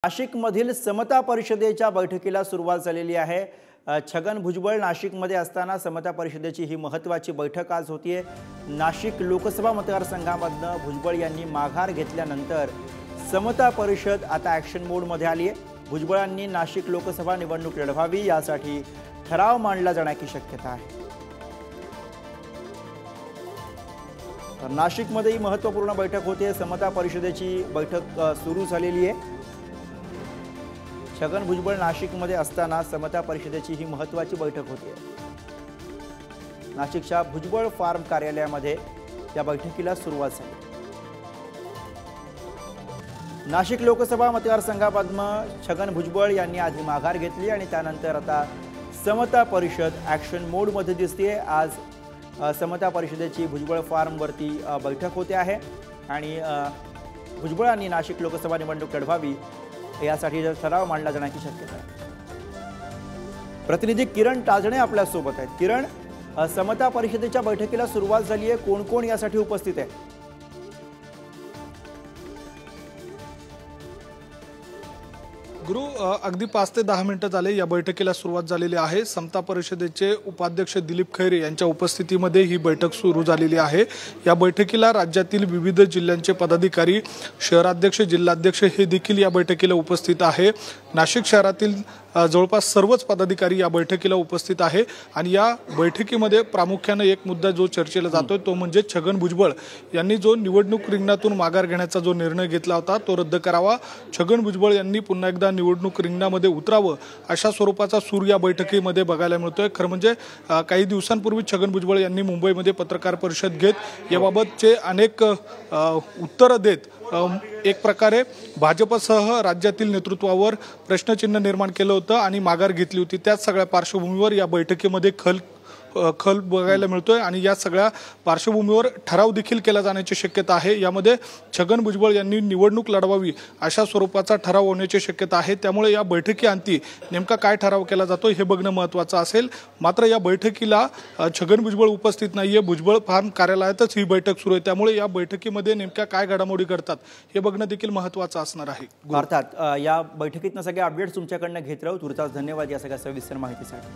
नाशिकमधील समता परिषदेच्या बैठकीला सुरुवात झालेली आहे। छगन भुजबळ नाशिकमध्ये असताना समता परिषदेची ही महत्त्वाची बैठक आज होतीये। नाशिक लोकसभा मतदारसंघामधनं भुजबळ यांनी माघार घेतल्यानंतर समता परिषद आता ॲक्शन मोडमध्ये आली आहे। भुजबळांनी नाशिक लोकसभा निवडणूक लढवावी यासाठी ठराव मांडला जाण्याची शक्यता आहे। नाशिकमध्ये ही महत्त्वपूर्ण बैठक होते। समता परिषदेची बैठक सुरू झालेली आहे। छगन भुजबळ नाशिकमध्ये असताना समता परिषदेची ही महत्त्वाची बैठक होती। नाशिकच्या भुजबळ फार्म कार्यालयामध्ये या बैठकीला सुरुवात झाली। नाशिक लोकसभा मतदारसंघामधनं छगन भुजबळ यांनी आधी माघार घेतली आणि त्यानंतर आता समता परिषद ॲक्शन मोडमध्ये दिसते। आज समता परिषदेची भुजबळ फार्मवरती बैठक होते आहे आणि भुजबळांनी नाशिक लोकसभा निवडणूक लढवावी यासाठी ठराव मांडला जाण्याची शक्यता आहे। प्रतिनिधी किरण टाजणे आपल्या सोबत आहेत। किरण, समता परिषदेच्या बैठकीला सुरुवात झाली आहे, कोण कोण यासाठी उपस्थित आहे? गुरु, अगदी 5 ते 10 मिनिटं झाले या बैठकीला सुरुवात झालेली आहे। समता परिषदेचे उपाध्यक्ष दिलीप खैरे यांच्या उपस्थितीमध्ये ही बैठक सुरू झालेली आहे। या बैठकीला राज्यातील विविध जिल्ह्यांचे पदाधिकारी, शहराध्यक्ष, जिल्हाध्यक्ष हे देखील या बैठकीला उपस्थित आहे। नाशिक शहरातील जवळपास सर्वच पदाधिकारी या बैठकीला उपस्थित आहे आणि या बैठकीमध्ये प्रामुख्याने एक मुद्दा जो चर्चेला जातोय तो म्हणजे छगन भुजबळ यांनी जो निवडणूक रिंगणातून माघार घेण्याचा जो निर्णय घेतला होता तो रद्द करावा। छगन भुजबळ यांनी पुन्हा एकदा निवडणूक रिंगणामध्ये उतरावं अशा स्वरूपाचा सूर या बैठकीमध्ये बघायला मिळतोय। खरं म्हणजे काही दिवसांपूर्वी छगन भुजबळ यांनी मुंबईमध्ये पत्रकार परिषद घेत याबाबतचे अनेक उत्तरं देत एक प्रकारे भाजपसह राज्यातील नेतृत्वावर प्रश्नचिन्ह निर्माण केलं होतं आणि माघार घेतली होती। त्याच सगळ्या पार्श्वभूमीवर या बैठकीमध्ये खल बघायला मिळतोय आणि या सगळ्या पार्श्वभूमीवर ठराव देखील केला जाण्याची शक्यता आहे। यामध्ये छगन भुजबळ यांनी निवडणूक लढवावी अशा स्वरूपाचा ठराव होण्याची शक्यता आहे। त्यामुळे या बैठकीअंती नेमका काय ठराव केला जातो हे बघणं महत्त्वाचं असेल। मात्र या बैठकीला छगन भुजबळ उपस्थित नाहीये, भुजबळ फार्म कार्यालयातच ही बैठक सुरू आहे। त्यामुळे या बैठकीमध्ये नेमक्या काय घडामोडी घडतात हे बघणं देखील महत्त्वाचं असणार आहे। अर्थात या बैठकीतनं सगळे अपडेट्स तुमच्याकडनं घेत राहू। तुर्तास धन्यवाद या सगळ्या सविस्तर माहितीसाठी।